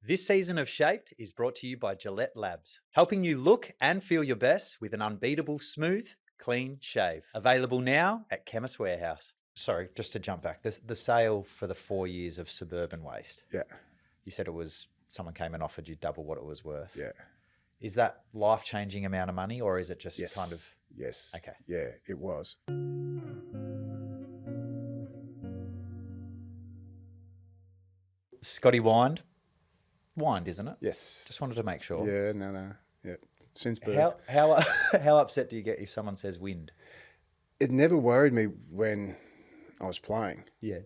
This season of Shaped is brought to you by Gillette Labs, helping you look and feel your best with an unbeatable, smooth, clean shave. Available now at Chemist Warehouse. Sorry, just to jump back, the sale for the 4 years of Suburban Waste. Yeah. You said it was someone came and offered you double what it was worth. Yeah. Is that life-changing amount of money, or is it just Yes. kind of... Yes. Okay. Yeah, it was. Scotty Wynd. Wynd, isn't it? Yes. Just wanted to make sure. Yeah, no. Yeah. Since birth. How upset do you get if someone says wind? It never worried me when I was playing. Yeah.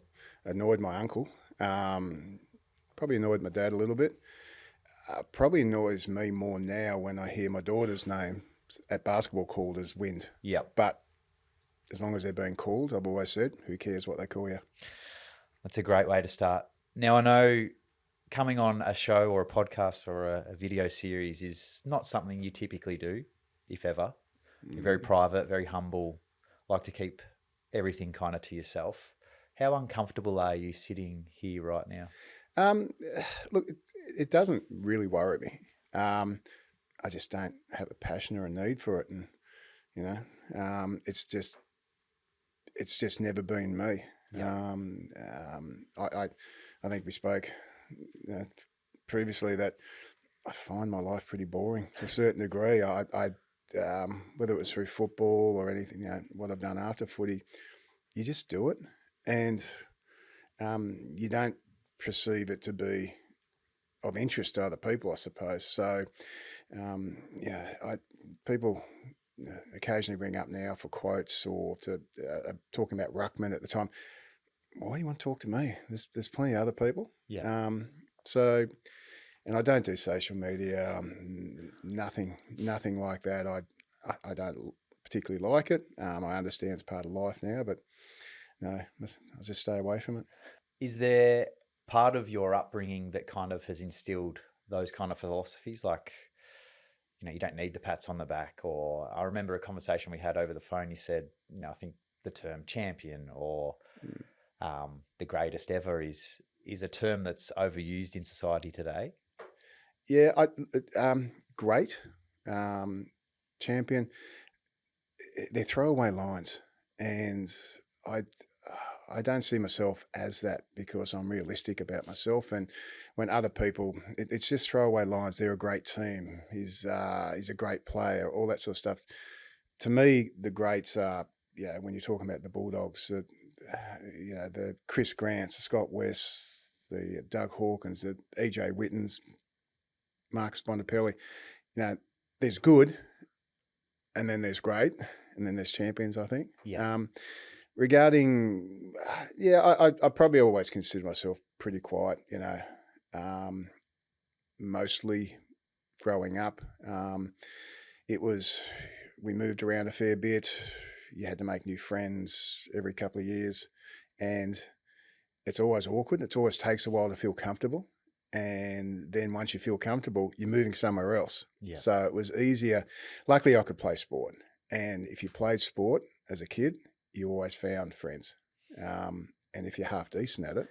Annoyed my uncle. Probably annoyed my dad a little bit. Probably annoys me more now when I hear my daughter's name at basketball called as Wind. Yeah. But as long as they're being called, I've always said, who cares what they call you? That's a great way to start. Now, I know coming on a show or a podcast or a video series is not something you typically do, if ever. You're very private, very humble, like to keep everything kind of to yourself. How uncomfortable are you sitting here right now? Look, it doesn't really worry me. I just don't have a passion or a need for it, and it's just never been me. Yeah. I think we spoke previously that I find my life pretty boring to a certain degree. I whether it was through football or anything, what I've done after footy, you just do it, and you don't perceive it to be of interest to other people, I suppose. So, people occasionally bring up now for quotes or to talking about Ruckman at the time. Why do you want to talk to me? There's plenty of other people. Yeah. And I don't do social media, nothing like that. I don't particularly like it. I understand it's part of life now, but no, I'll just stay away from it. Is there part of your upbringing that kind of has instilled those kind of philosophies? Like, you don't need the pats on the back, or I remember a conversation we had over the phone. You said, I think the term champion or the greatest ever is a term that's overused in society today. Yeah, great, champion. They're throwaway lines, and I don't see myself as that because I'm realistic about myself. And when other people, it's just throwaway lines. They're a great team. He's a great player. All that sort of stuff. To me, the greats are, when you're talking about the Bulldogs, the Chris Grants, the Scott Wests, the Doug Hawkins, the EJ Wittens, Marcus Bontempelli. There's good, and then there's great, and then there's champions, I think. Yeah. Regarding, I probably always consider myself pretty quiet, mostly growing up. We moved around a fair bit. You had to make new friends every couple of years, and it's always awkward. It always takes a while to feel comfortable. And then once you feel comfortable, you're moving somewhere else. Yeah. So it was easier. Luckily, I could play sport. And if you played sport as a kid, you always found friends. And if you're half decent at it,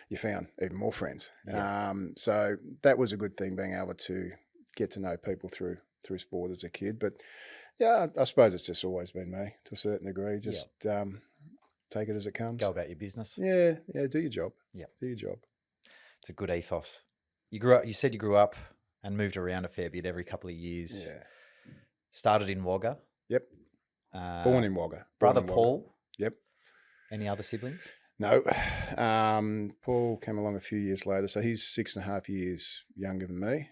you found even more friends. Yeah. So that was a good thing, being able to get to know people through sport as a kid. But yeah, I suppose it's just always been me to a certain degree. Just take it as it comes. Go about your business. Yeah, do your job. Yeah. Do your job. It's a good ethos. You said you grew up and moved around a fair bit every couple of years. Yeah. Started in Wagga. Yep. Born in Wagga. Brother Born in Paul. Wagga. Yep. Any other siblings? No. Paul came along a few years later, so he's 6.5 years younger than me.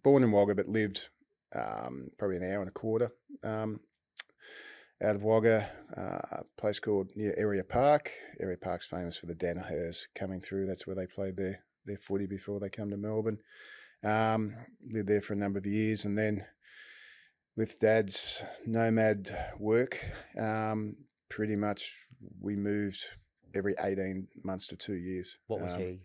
Born in Wagga, but lived probably an hour and a quarter out of Wagga, a place called near Area Park. Area Park's famous for the Danaher's coming through. That's where they played their footy before they come to Melbourne. Lived there for a number of years, and then with Dad's nomad work, pretty much we moved every 18 months to 2 years. What was he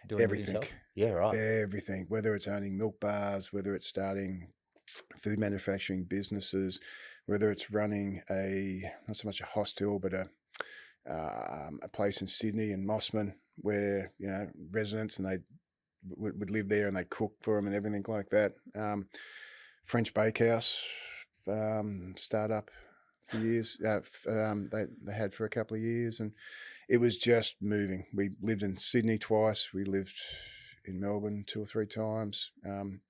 doing? Everything. With himself? Yeah, right. Everything, whether it's owning milk bars, whether it's starting food manufacturing businesses, whether it's running not so much a hostel, but a place in Sydney in Mossman where residents, and they would live there, and they cook for them and everything like that. French Bakehouse startup for years. They had for a couple of years, and it was just moving. We lived in Sydney twice. We lived in Melbourne 2 or 3 times.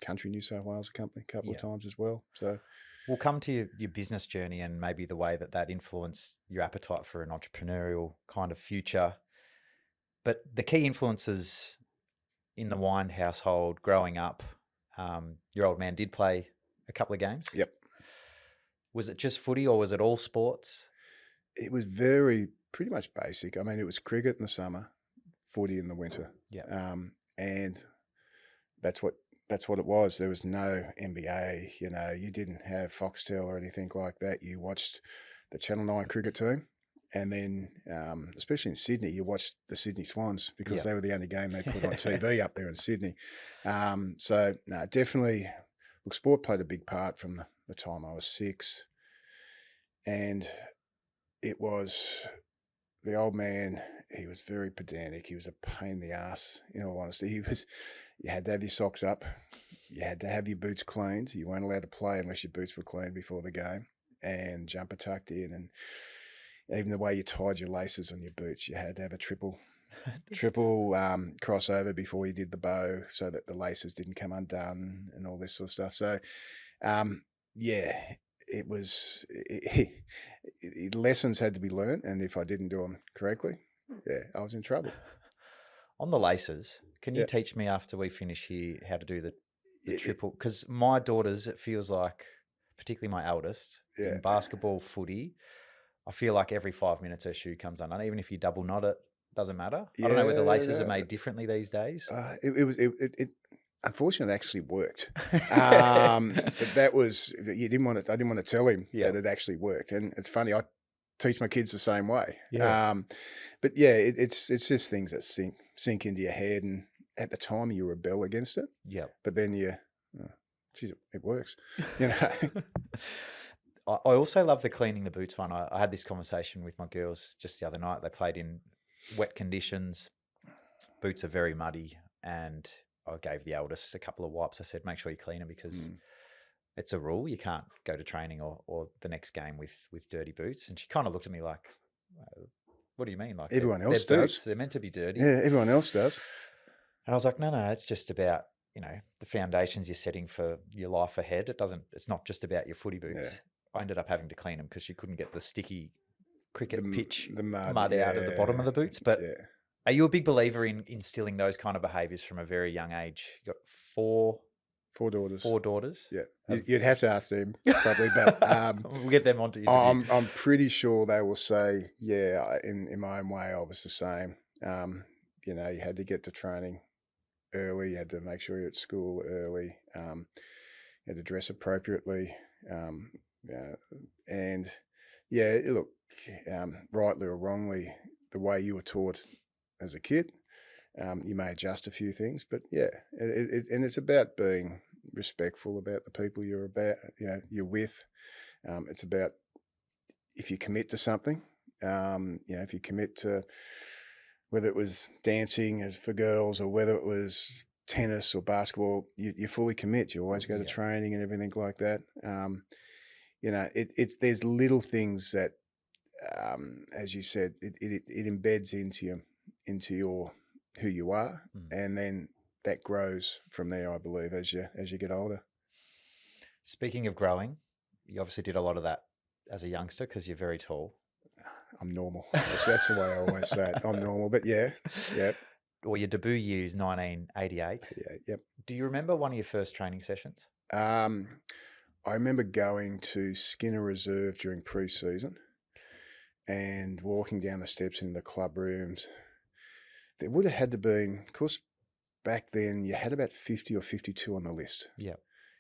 Country New South Wales a couple of times as well. So we'll come to your business journey and maybe the way that influenced your appetite for an entrepreneurial kind of future. But the key influences in the Wynd household growing up, your old man did play a couple of games. Yep. Was it just footy or was it all sports? It was pretty much basic. I mean, it was cricket in the summer, footy in the winter. Yeah. And that's what it was. There was no NBA, you didn't have Foxtel or anything like that. You watched the Channel 9 cricket team. And then, especially in Sydney, you watched the Sydney Swans because they were the only game they put on TV up there in Sydney. So, no, definitely, look, sport played a big part from the time I was 6. And it was the old man, he was very pedantic. He was a pain in the ass, in all honesty. You had to have your socks up. You had to have your boots cleaned. You weren't allowed to play unless your boots were cleaned before the game, and jumper tucked in, and even the way you tied your laces on your boots, you had to have a triple crossover before you did the bow so that the laces didn't come undone and all this sort of stuff. So, it was lessons had to be learned, and if I didn't do them correctly, I was in trouble. On the laces, can you teach me after we finish here how to do the triple? Because my daughters, it feels like, particularly my eldest, in basketball, footy, I feel like every 5 minutes her shoe comes undone. Even if you double knot it, doesn't matter. I don't know whether laces are made differently these days. It unfortunately actually worked. But that was, I didn't want to tell him that it actually worked. And it's funny, I teach my kids the same way. But it's just things that sink into your head, and at the time you rebel against it. But then it works. I also love the cleaning the boots one. I had this conversation with my girls just the other night. They played in wet conditions. Boots are very muddy, and I gave the eldest a couple of wipes. I said, make sure you clean them because it's a rule. You can't go to training or the next game with dirty boots. And she kind of looked at me like, what do you mean? Like everyone else they're does. Boots. They're meant to be dirty. Yeah, everyone else does. And I was like, no, it's just about, the foundations you're setting for your life ahead. It's not just about your footy boots. Yeah. I ended up having to clean them because she couldn't get the sticky cricket pitch mud out of the bottom of the boots. But are you a big believer in instilling those kind of behaviours from a very young age? You got four daughters. 4 daughters. Yeah, you'd have to ask them probably, but we'll get them onto you. I'm pretty sure they will say, in my own way, I was the same. You had to get to training early. You had to make sure you're at school early. You had to dress appropriately. Look, rightly or wrongly, the way you were taught as a kid, you may adjust a few things, but and it's about being respectful about the people you're with. It's about, if you commit to something, if you commit to whether it was dancing as for girls or whether it was tennis or basketball, you fully commit. You always go to training and everything like that. There's little things that, as you said, it embeds into your who you are, and then that grows from there, I believe, as you get older. Speaking of growing, you obviously did a lot of that as a youngster because you're very tall. I'm normal. That's the way I always say it. I'm normal, but yeah. Well, your debut year is 1988. Yep. Do you remember one of your first training sessions? I remember going to Skinner Reserve during pre-season and walking down the steps into the club rooms. There would have had to been, of course, back then you had about 50 or 52 on the list. Yeah.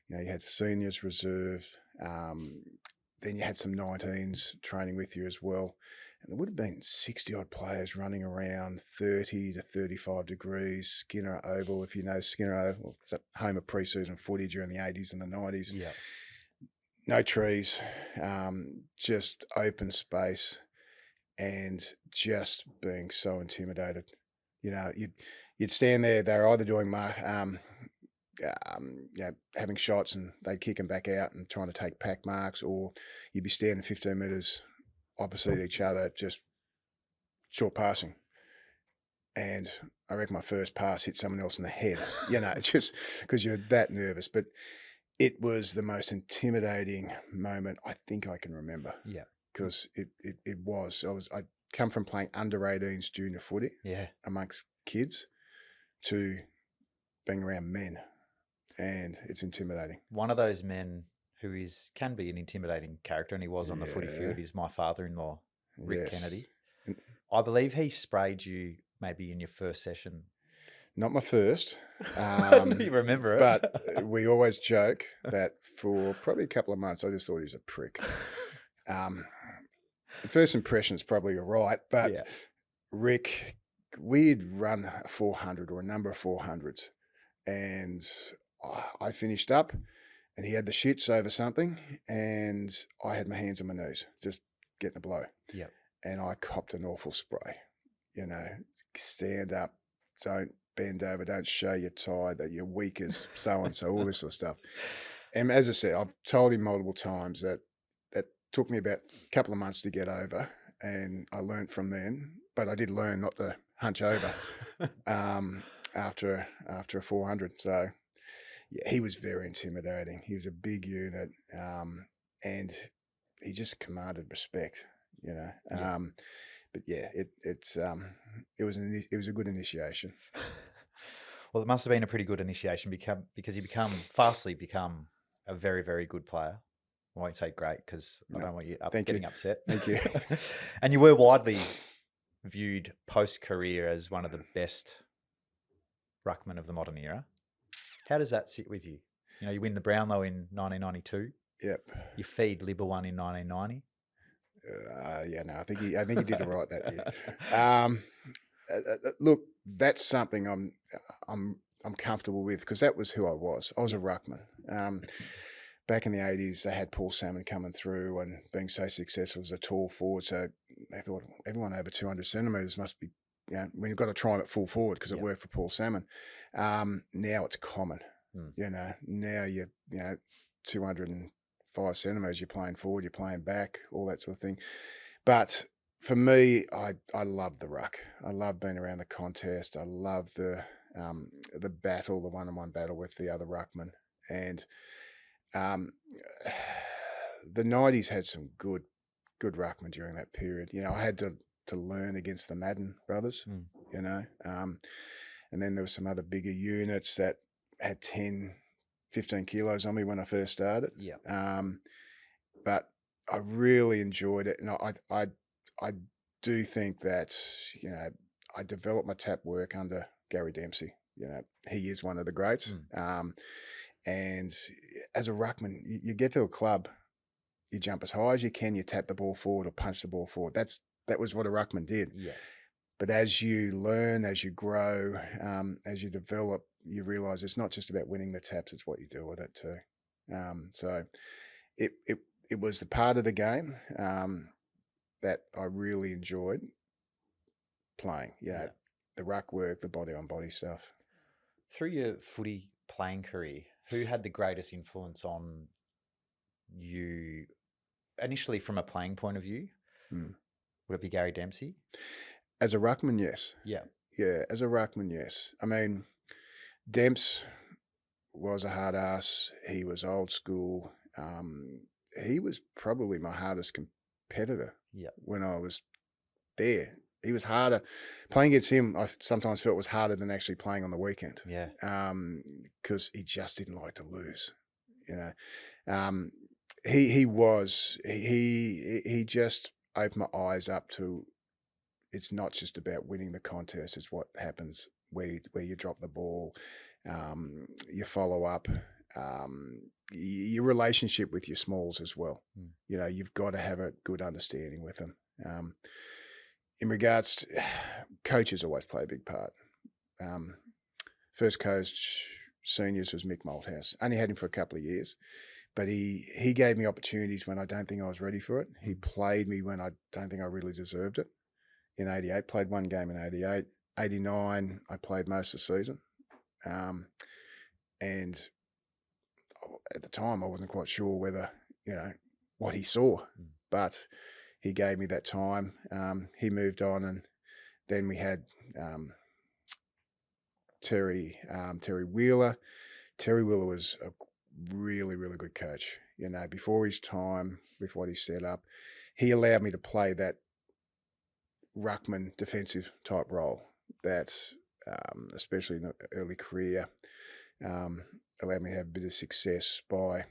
You had seniors, reserve, then you had some 19s training with you as well. And there would have been 60-odd players running around 30 to 35 degrees, Skinner Oval, if you know Skinner Oval. It's a home of pre-season footy during the 80s and the 90s. Yeah. No trees, just open space, and just being so intimidated. You'd you'd stand there. They were either doing having shots and they'd kick them back out and trying to take pack marks, or you'd be standing 15 metres opposite each other, just short passing. And I reckon my first pass hit someone else in the head, just because you're that nervous. But it was the most intimidating moment I think I can remember. Yeah. Because it was. I'd come from playing under 18s junior footy amongst kids to being around men, and it's intimidating. One of those men who can be an intimidating character, and he was on the footy field, is my father-in-law, Rick Kennedy. I believe he sprayed you maybe in your first session. Not my first. You remember it? But we always joke that for probably a couple of months, I just thought he was a prick. The first impression's probably right, but Rick, we'd run a 400 or a number of 400s, and I finished up, and he had the shits over something, and I had my hands on my knees, just getting a blow. Yeah. And I copped an awful spray. Stand up, don't bend over, don't show you're tired, that you're weak as so-and-so, all this sort of stuff. And as I said, I've told him multiple times that took me about a couple of months to get over, and I learned from then. But I did learn not to hunch over after a 400. So, yeah, he was very intimidating. He was a big unit, and he just commanded respect. But yeah, it was a good initiation. Well, it must have been a pretty good initiation because you fastly become a very, very good player. I won't say great because I don't want you getting upset. Thank you. And you were widely viewed post-career as one of the best ruckmen of the modern era. How does that sit with you? You win the Brownlow in 1992. Yep. You feed Libba one in 1990. I think he did it right that year. Look, that's something I'm comfortable with, because that was who I was. I was a ruckman. Back in the 80s, they had Paul Salmon coming through and being so successful as a tall forward. So they thought everyone over 200 centimetres must be, we've got to try them at full forward because it worked for Paul Salmon. Now it's common. Now you're 205 centimetres, you're playing forward, you're playing back, all that sort of thing. But for me, I love the ruck. I love being around the contest. I love the battle, the one-on-one battle with the other ruckman. And the 90s had some good ruckmen during that period. I had to learn against the Madden brothers, and then there were some other bigger units that had 10, 15 kilos on me when I first started. Yeah. But I really enjoyed it. And I do think that, I developed my tap work under Gary Dempsey. He is one of the greats. And as a ruckman, you get to a club, you jump as high as you can, you tap the ball forward or punch the ball forward. That was what a ruckman did. Yeah. But as you learn, as you grow, as you develop, you realise it's not just about winning the taps; it's what you do with it too. So it was the part of the game that I really enjoyed playing. The ruck work, the body on body stuff. Through your footy playing career, who had the greatest influence on you initially from a playing point of view? Would it be Gary Dempsey? As a ruckman, yes. Yeah. Yeah, as a ruckman, yes. I mean, Demps was a hard ass. He was old school. He was probably my hardest competitor when I was there. He was harder. Playing against him, I sometimes felt was harder than actually playing on the weekend. Yeah. Because he just didn't like to lose. He just opened my eyes up to, it's not just about winning the contest. It's what happens where you drop the ball, you follow up, your relationship with your smalls as well. You've got to have a good understanding with them. In regards to coaches, always play a big part. First coach seniors was Mick Malthouse. Only had him for a couple of years, but he gave me opportunities when I don't think I was ready for it. He played me when I don't think I really deserved it. In 88, played one game in 88. '89, I played most of the season. And at the time, I wasn't quite sure whether, what he saw, but he gave me that time. He moved on, and then we had Terry Wheeler. Terry Wheeler was a really, really good coach. Before his time, with what he set up, he allowed me to play that Ruckman defensive type role that, especially in the early career, allowed me to have a bit of success by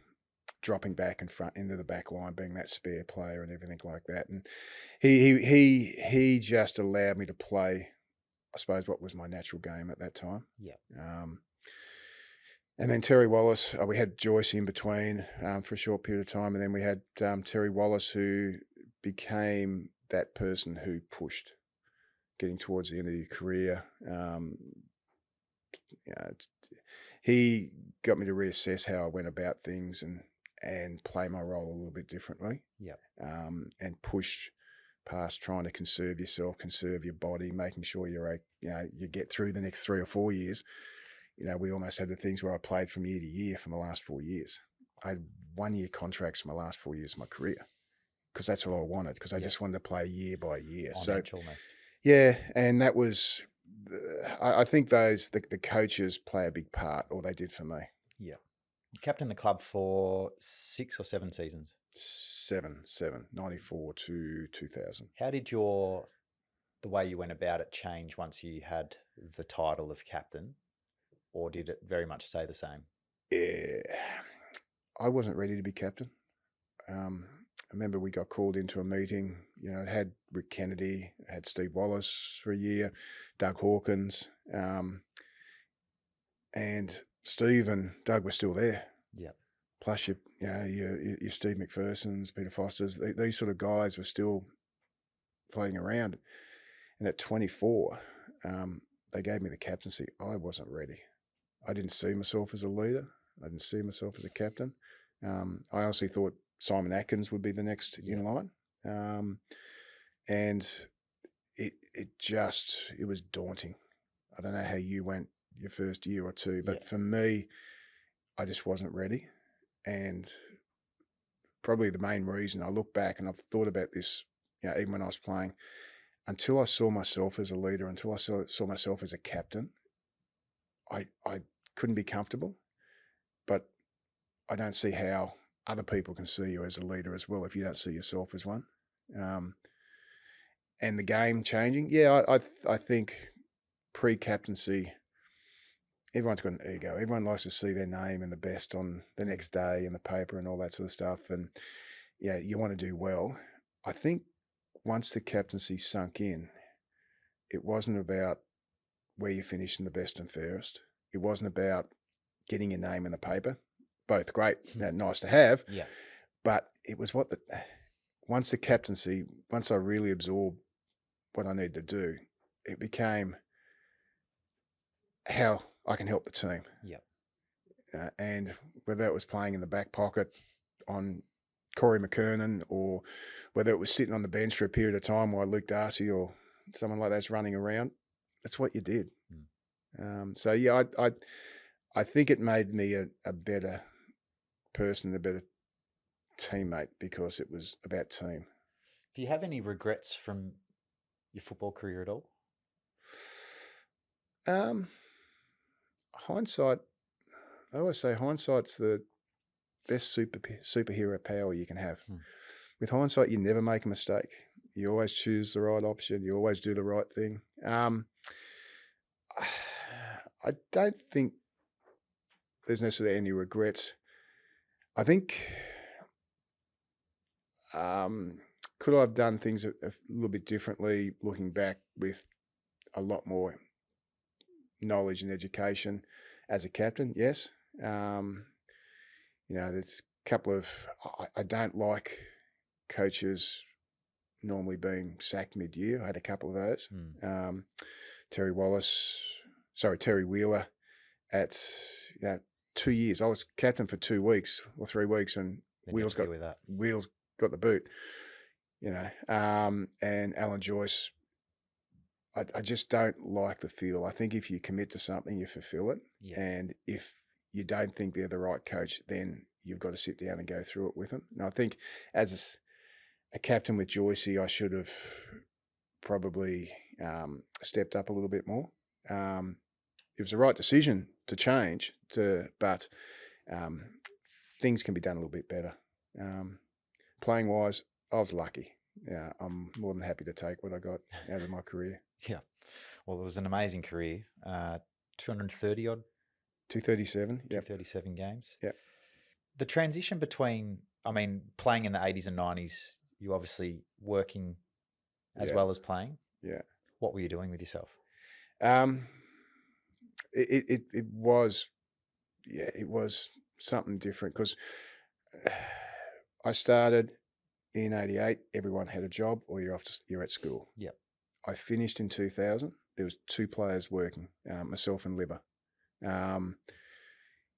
dropping back in front into the back line, being that spare player and everything like that. And he just allowed me to play, I suppose, what was my natural game at that time. Yeah. And then Terry Wallace, we had Joyce in between for a short period of time, and then we had Terry Wallace, who became that person who pushed, getting towards the end of your career. He got me to reassess how I went about things and play my role a little bit differently. Yeah. And push past trying to conserve yourself, conserve your body, making sure you get through the next 3 or 4 years. We almost had the things where I played from year to year for my last 4 years. I had 1-year contracts for my last 4 years of my career because that's what I wanted, because I just wanted to play year by year. On edge almost. Yeah, and that was, I think the coaches play a big part, or they did for me. Yeah. You captained the club for 6 or 7 seasons? 7, 94 to 2000. How did the way you went about it change once you had the title of captain, or did it very much stay the same? Yeah, I wasn't ready to be captain. I remember we got called into a meeting. It had Rick Kennedy, it had Steve Wallace for a year, Doug Hawkins, and Steve and Doug were still there. Yeah. Plus, your Steve McPherson's, Peter Foster's, these sort of guys were still floating around. And at 24, they gave me the captaincy. I wasn't ready. I didn't see myself as a leader. I didn't see myself as a captain. I honestly thought Simon Atkins would be the next in line. And it was daunting. I don't know how you went your first year or two, but for me, I just wasn't ready. And probably the main reason, I look back and I've thought about this, even when I was playing, until I saw myself as a leader, until I saw myself as a captain, I couldn't be comfortable. But I don't see how other people can see you as a leader as well if you don't see yourself as one. And the game changing, I think pre-captaincy, everyone's got an ego. Everyone likes to see their name and the best on the next day in the paper and all that sort of stuff. And you want to do well. I think once the captaincy sunk in, it wasn't about where you finished in the best and fairest. It wasn't about getting your name in the paper. Both great, nice to have. Yeah. But it was once the captaincy, once I really absorbed what I needed to do, it became how I can help the team. Yep. And whether it was playing in the back pocket on Corey McKernan, or whether it was sitting on the bench for a period of time while Luke Darcy or someone like that's running around, that's what you did. I think it made me a better person, a better teammate, because it was about team. Do you have any regrets from your football career at all? Hindsight, I always say hindsight's the best superhero power you can have. With hindsight, you never make a mistake. You always choose the right option. You always do the right thing. I don't think there's necessarily any regrets. I think, could I have done things a little bit differently looking back with a lot more knowledge and education as a captain? Yes. There's a couple of, I don't like coaches normally being sacked mid-year. I had a couple of those. Terry Wheeler at 2 years. I was captain for 2 weeks or 3 weeks, and Wheels got the boot. And Alan Joyce, I just don't like the feel. I think if you commit to something, you fulfill it. Yeah. And if you don't think they're the right coach, then you've got to sit down and go through it with them. And I think as a captain with Joycey, I should have probably stepped up a little bit more. It was the right decision to change, but things can be done a little bit better. Playing wise, I was lucky. Yeah, I'm more than happy to take what I got out of my career. Yeah. Well, it was an amazing career. 230 odd, 237. Yep. 237 games. Yep. The transition between, I mean, playing in the 80s and 90s, you obviously working as well as playing. Yeah. What were you doing with yourself? It was, it was something different because I started in 88. Everyone had a job, or you're at school. Yep. I finished in 2000. There was 2 players working, myself and Libba.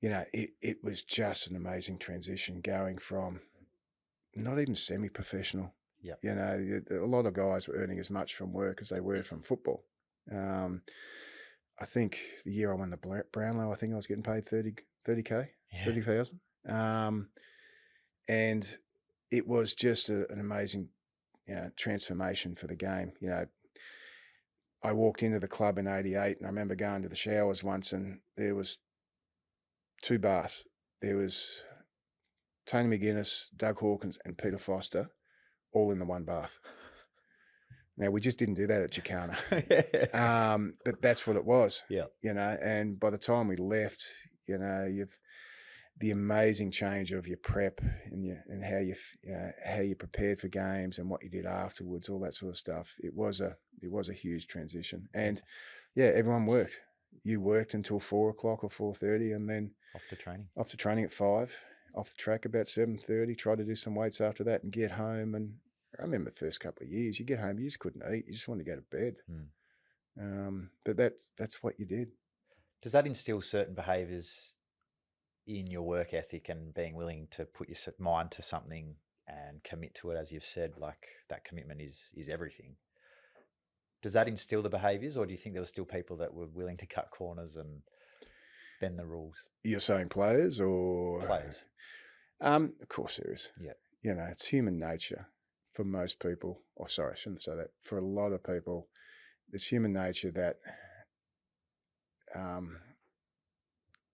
It was just an amazing transition going from not even semi-professional. Yep. A lot of guys were earning as much from work as they were from football. I think the year I won the Brownlow, I think I was getting paid 30K, 30,000. And it was just an amazing transformation for the game. I walked into the club in 88 and I remember going to the showers once and there was 2 baths. There was Tony McGuinness, Doug Hawkins and Peter Foster all in the one bath. Now, we just didn't do that at Chicana. But that's what it was. Yeah. And by the time we left, you've the amazing change of your prep and how you prepared for games and what you did afterwards, all that sort of stuff. It was a huge transition. And everyone worked. You worked until 4 o'clock or 4:30 and then off to training. Off to training at 5, off the track about 7:30, tried to do some weights after that and get home. And I remember the first couple of years, you get home, you just couldn't eat. You just wanted to go to bed. But that's what you did. Does that instill certain behaviours in your work ethic and being willing to put your mind to something and commit to it? As you've said, like that commitment is everything. Does that instill the behaviours, or do you think there were still people that were willing to cut corners and bend the rules? You're saying players or? Players. Of course there is. Yeah. It's human nature for most people. Or sorry, I shouldn't say that. For a lot of people, it's human nature that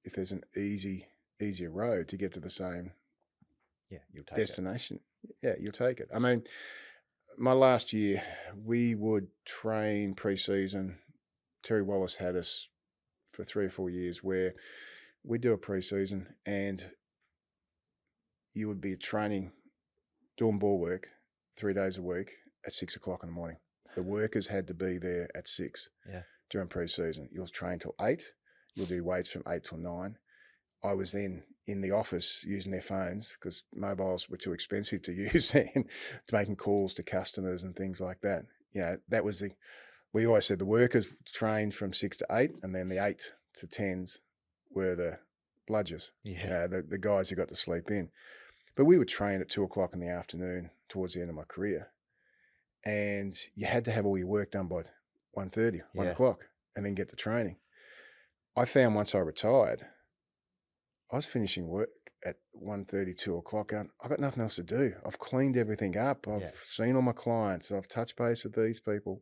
if there's an easier road to get to the same you'll take destination, you'll take it. I mean, my last year, we would train pre-season. Terry Wallace had us for 3 or 4 years where we'd do a pre-season and you would be training, doing ball work 3 days a week at 6 o'clock in the morning. The workers had to be there at 6 during pre-season. You'll train till 8. You'll do weights from 8 till 9. I was then in the office using their phones because mobiles were too expensive to use and making calls to customers and things like that. That was we always said the workers trained from 6 to 8 and then the 8 to 10s were the bludgers. The guys who got to sleep in. But we would train at 2 o'clock in the afternoon towards the end of my career. And you had to have all your work done by 1:30, 1 o'clock, and then get to training. I found once I retired, I was finishing work at 1:30, 2 o'clock, and I've got nothing else to do. I've cleaned everything up. I've seen all my clients. I've touched base with these people.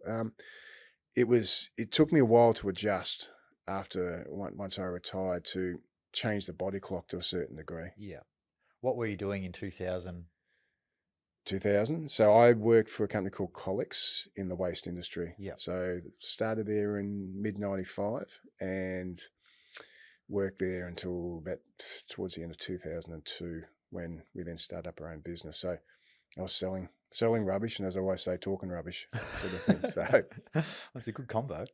It took me a while to adjust once I retired to change the body clock to a certain degree. Yeah. What were you doing in 2000? 2000. So I worked for a company called Collix in the waste industry. Yeah. So started there in mid-95 and worked there until about towards the end of 2002 when we then started up our own business. So I was selling rubbish and, as I always say, talking rubbish sort of thing. So that's a good combo.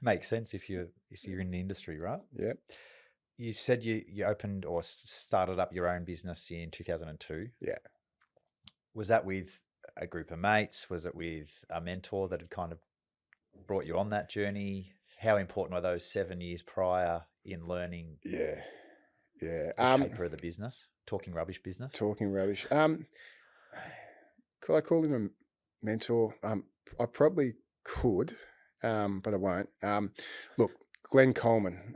Makes sense if you're in the industry, right? Yeah. You said you opened or started up your own business in 2002. Yeah. Was that with a group of mates? Was it with a mentor that had kind of brought you on that journey? How important were those 7 years prior in learning? Yeah. The caper of the business, talking rubbish business. Talking rubbish. Could I call him a mentor? I probably could. but I won't. Look, Glenn Coleman.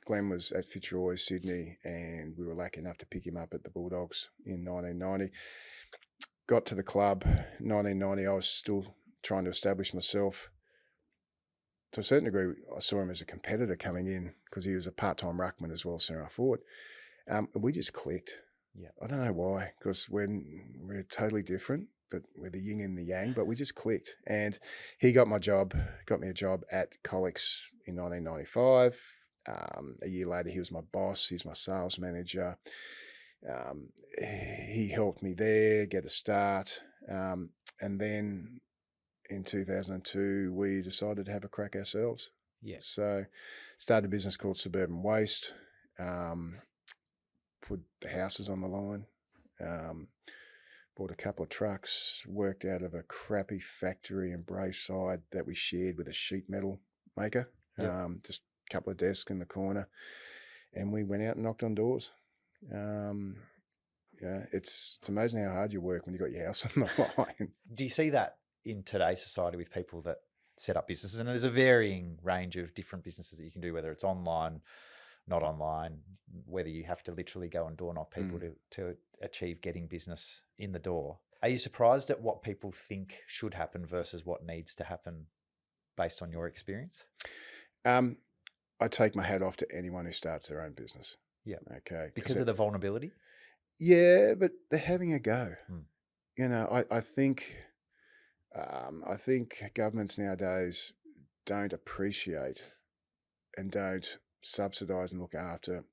Glenn was at Fitzroy, Sydney, and we were lucky enough to pick him up at the Bulldogs in 1990. Got to the club, 1990. I was still trying to establish myself. To a certain degree, I saw him as a competitor coming in because he was a part-time ruckman as well as centre forward. We just clicked. Yeah. I don't know why, because we're totally different, but we're the yin and the yang, but we just clicked. And he got me a job at Collex in 1995. A year later, he was my boss. He's my sales manager. He helped me there get a start. And then in 2002, we decided to have a crack ourselves. Yeah. So started a business called Suburban Waste. Put the houses on the line, bought a couple of trucks, worked out of a crappy factory in Brayside that we shared with a sheet metal maker, just a couple of desks in the corner, and we went out and knocked on doors. It's amazing how hard you work when you got your house on the line. Do you see that in today's society with people that set up businesses? And there's a varying range of different businesses that you can do, whether it's online, not online, whether you have to literally go and door knock people to achieve getting business in the door. Are you surprised at what people think should happen versus what needs to happen based on your experience? I take my hat off to anyone who starts their own business. Yeah. Okay. Because of the vulnerability? Yeah, but they're having a go. You know, I think governments nowadays don't appreciate and don't subsidise and look after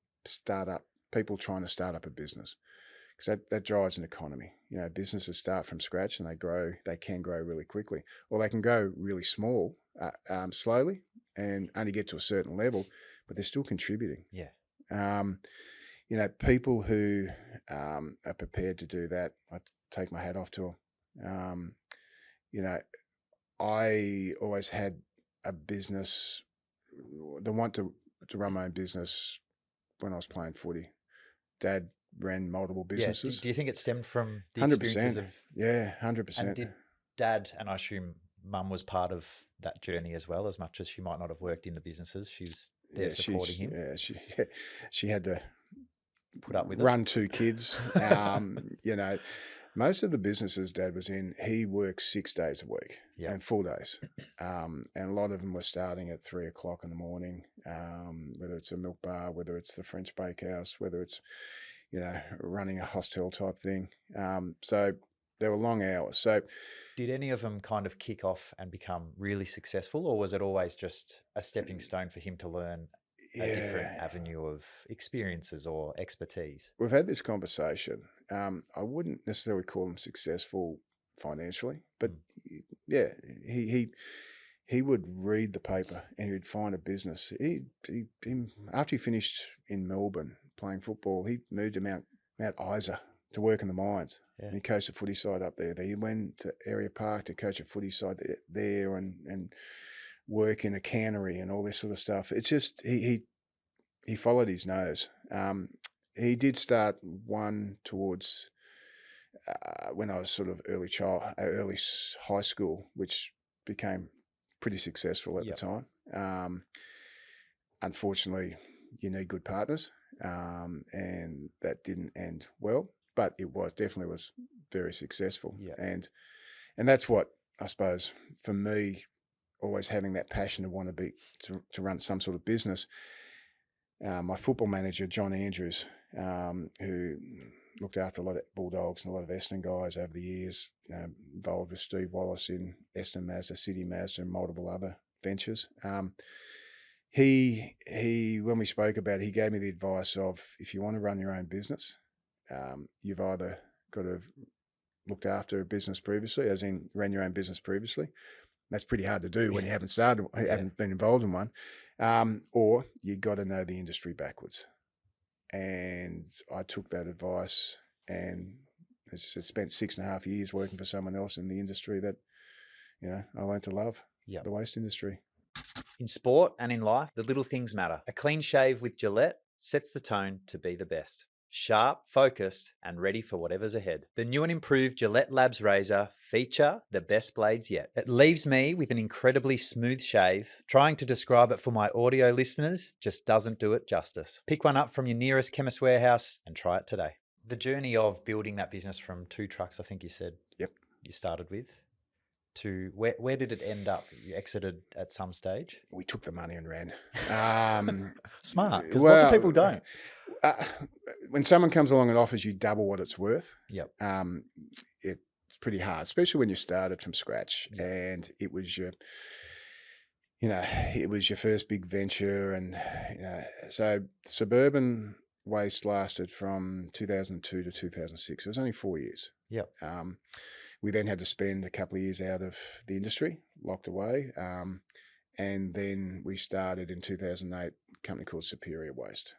people trying to start up a business, because that drives an economy. You know, businesses start from scratch and they can grow really quickly, or they can go really small, slowly, and only get to a certain level, but they're still contributing. Yeah. You know, people who are prepared to do that, I take my hat off to them. You know, I always had a business, the want to run my own business when I was playing footy. Dad ran multiple businesses. Yeah. Do you think it stemmed from the experiences of... 100%. And did Dad, and I assume Mum was part of that journey as well, as much as she might not have worked in the businesses, she was there supporting him? Yeah, she had to put up with run 2 kids. You know, most of the businesses Dad was in, he worked 6 days a week and full days. And a lot of them were starting at 3 o'clock in the morning, whether it's a milk bar, whether it's the French bakehouse, whether it's, you know, running a hostel type thing. So there were long hours. So did any of them kind of kick off and become really successful, or was it always just a stepping stone for him to learn a different avenue of experiences or expertise? We've had this conversation. I wouldn't necessarily call him successful financially, but yeah, he would read the paper and he'd find a business. He after he finished in Melbourne playing football, he moved to Mount Isa to work in the mines. Yeah. And he coached a footy side up there. He went to Area Park to coach a footy side there and work in a cannery and all this sort of stuff. It's just he followed his nose. He did start one towards when I was sort of early high school, which became pretty successful at the time. Unfortunately, you need good partners, and that didn't end well. But it definitely was very successful. Yeah. And that's what I suppose for me, always having that passion to want to run some sort of business. My football manager, John Andrews, who looked after a lot of Bulldogs and a lot of Essendon guys over the years, involved with Steve Wallace in Essendon Mazda, City Mazda, and multiple other ventures. He when we spoke about it, he gave me the advice of, if you want to run your own business, you've either got to have looked after a business previously, as in ran your own business previously. That's pretty hard to do when you haven't haven't been involved in one, or you got to know the industry backwards. And I took that advice, and as I said, spent 6.5 years working for someone else in the industry that, you know, I learned to love, the waste industry. In sport and in life, the little things matter. A clean shave with Gillette sets the tone to be the best. sharp, focused, and ready for whatever's ahead. The new and improved Gillette Labs razor feature the best blades yet. It leaves me with an incredibly smooth shave. Trying to describe it for my audio listeners just doesn't do it justice. Pick one up from your nearest Chemist Warehouse and try it today. The journey of building that business from 2 trucks, I think you said Yep. you started with, to where did it end up? You exited at some stage? We took the money and ran. Smart, because lots of people don't. When someone comes along and offers you double what it's worth, Yep. It's pretty hard, especially when you started from scratch. Yep. And it was your first big venture. And, so Suburban Waste lasted from 2002 to 2006. It was only 4 years. Yep. We then had to spend a couple of years out of the industry, locked away. And then we started in 2008 a company called Superior Waste.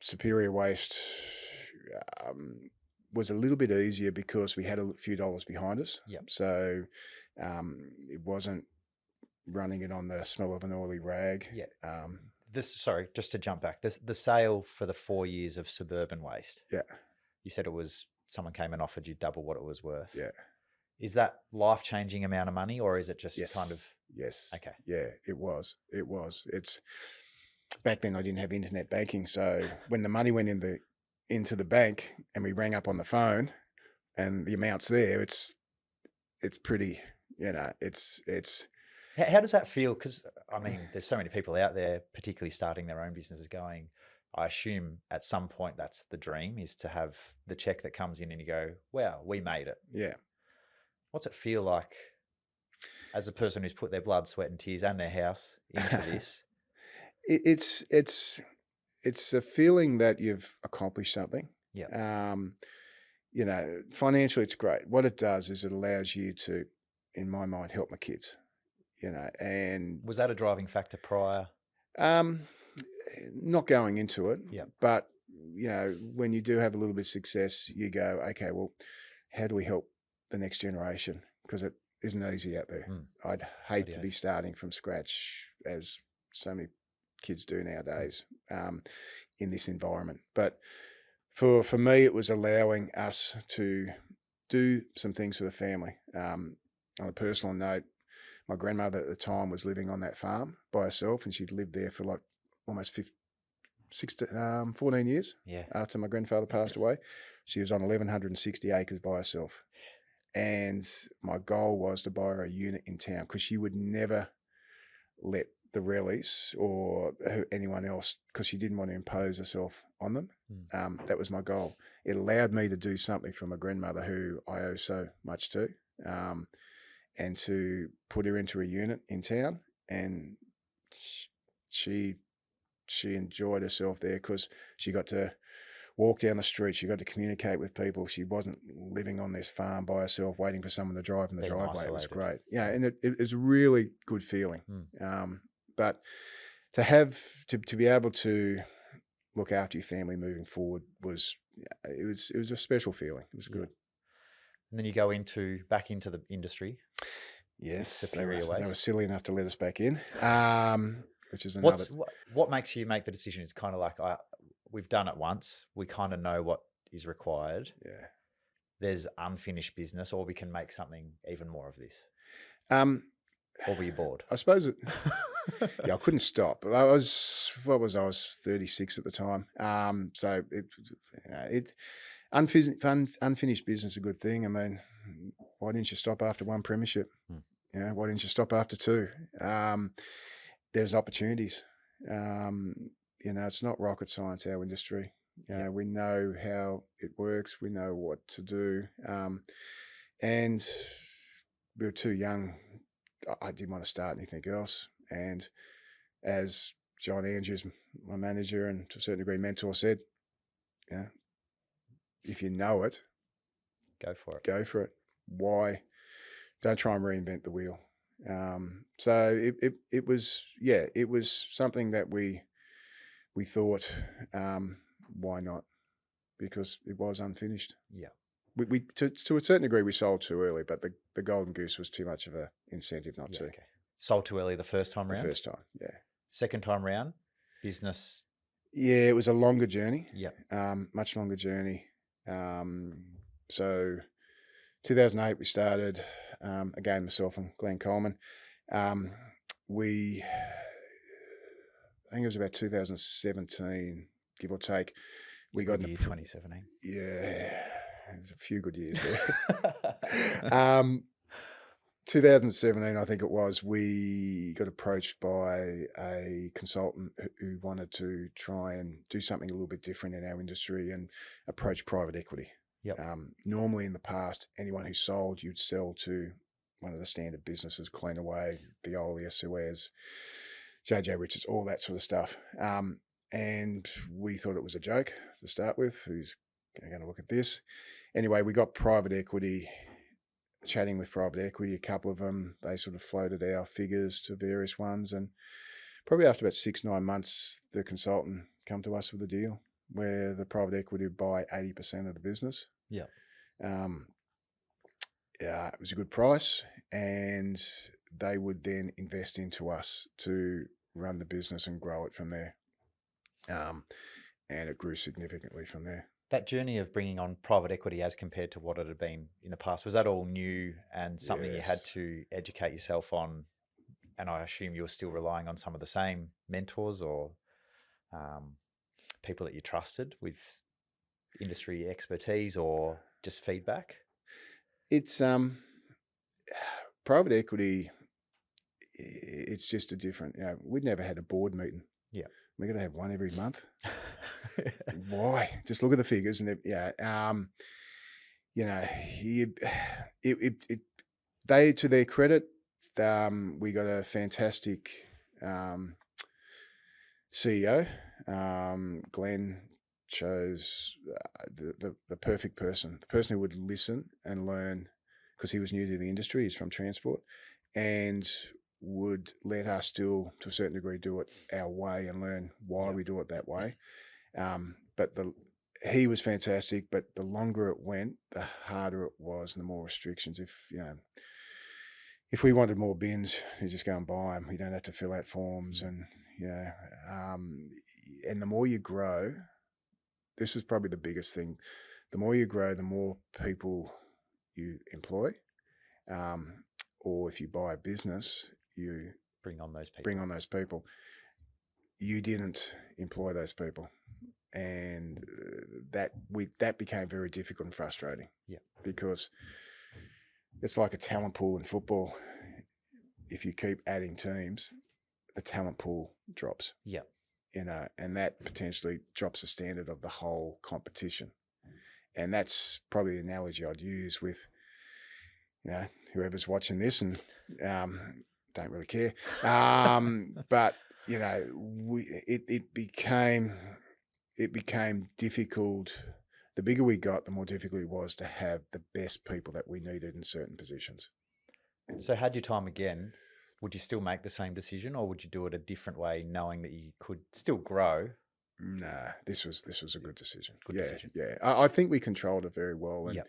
Superior Waste was a little bit easier because we had a few dollars behind us. Yep. So it wasn't running it on the smell of an oily rag. Yeah. Sorry, just to jump back, the sale for the 4 years of Suburban Waste. Yeah. You said it was someone came and offered you double what it was worth. Yeah. Is that life-changing amount of money, or is it just kind of? Yes. Okay. Yeah, it was. It's back then I didn't have internet banking, so when the money went into the bank and we rang up on the phone and the amount's there, it's pretty, it's. How does that feel? Because I mean, there's so many people out there, particularly starting their own businesses, going, I assume at some point that's the dream, is to have the check that comes in and you go, wow, we made it. Yeah. What's it feel like as a person who's put their blood, sweat and tears and their house into this? It's a feeling that you've accomplished something. Yeah. Financially it's great. What it does is it allows you to, in my mind, help my kids. And was that a driving factor prior? Not going into it. Yeah. But when you do have a little bit of success, you go, okay, well, how do we help the next generation? Because it isn't easy out there. I'd hate to be starting from scratch, as so many kids do nowadays, in this environment. But for me, it was allowing us to do some things for the family. On a personal note, my grandmother at the time was living on that farm by herself, and she'd lived there for like almost 14 years. Yeah. After my grandfather passed away. She was on 1,160 acres by herself. And my goal was to buy her a unit in town, because she would never let the Rellies or anyone else, because she didn't want to impose herself on them. That was my goal. It allowed me to do something for my grandmother, who I owe so much to, and to put her into a unit in town. And she enjoyed herself there, because she got to walk down the street. She got to communicate with people. She wasn't living on this farm by herself, waiting for someone to drive in the driveway. Isolated. It was great. Yeah, and it was a really good feeling. But to be able to look after your family moving forward was a special feeling. It was good. And then you go back into the industry. Yes, they were silly enough to let us back in. Which is another. What makes you make the decision? It's kind of like, we've done it once. We kind of know what is required. Yeah. There's unfinished business, or we can make something even more of this. Or were you bored? I suppose yeah, I couldn't stop. I was 36 at the time. So it's unfinished business is a good thing. I mean, why didn't you stop after one premiership? Why didn't you stop after two? There's opportunities. It's not rocket science, our industry. We know how it works. We know what to do. And we were too young. I didn't want to start anything else. And as John Andrews, my manager and to a certain degree mentor, said, if you know it, go for it. Go for it. Why? Don't try and reinvent the wheel. So it was something that we thought, why not? Because it was unfinished. Yeah. We to a certain degree we sold too early, but the golden goose was too much of an incentive not to. Okay. Sold too early the first time round? The first time, yeah. Second time round, business Yeah, it was a longer journey, Yep. much longer journey. So 2008 we started, again, myself and Glenn Coleman. Um, we, I think it was about 2017, give or take. It's We a got good in a, year, 2017. yeah, there's a few good years there. 2017, I think it was, we got approached by a consultant who wanted to try and do something a little bit different in our industry and approach private equity. Yep. Normally in the past, anyone who sold, you'd sell to one of the standard businesses, Cleanaway, Veolia, Suez, JJ Richards, all that sort of stuff. And we thought it was a joke to start with. Who's going to look at this? Anyway, we got private equity, chatting with private equity, a couple of them, they sort of floated our figures to various ones. And probably after about 6-9 months, the consultant come to us with a deal where the private equity would buy 80% of the business. Yeah. Yeah, it was a good price, and they would then invest into us to run the business and grow it from there. And it grew significantly from there. That journey of bringing on private equity as compared to what it had been in the past, was that all new and something you had Yes. to educate yourself on? And I assume you were still relying on some of the same mentors or people that you trusted with industry expertise or just feedback? It's private equity. It's just a different. We'd never had a board meeting. Yeah. We're going to have one every month. Why? Just look at the figures, and they, to their credit, we got a fantastic CEO. Glenn chose the perfect person, the person who would listen and learn, because he was new to the industry. He's from transport, and would let us still, to a certain degree, do it our way and learn why we do it that way. But he was fantastic, but the longer it went, the harder it was and the more restrictions. If we wanted more bins, you just go and buy them. You don't have to fill out forms. And, and the more you grow, this is probably the biggest thing. The more you grow, the more people you employ. Or if you buy a business, you bring on those people. You didn't employ those people. And that became very difficult and frustrating. Yeah. Because it's like a talent pool in football. If you keep adding teams, the talent pool drops. Yeah. And that potentially drops the standard of the whole competition. And that's probably the analogy I'd use with, whoever's watching this, and don't really care. But it became difficult. The bigger we got, the more difficult it was to have the best people that we needed in certain positions. So had you time again, would you still make the same decision, or would you do it a different way, knowing that you could still grow? Nah, this was a good decision. Good decision. Yeah. I think we controlled it very well. And, Yep.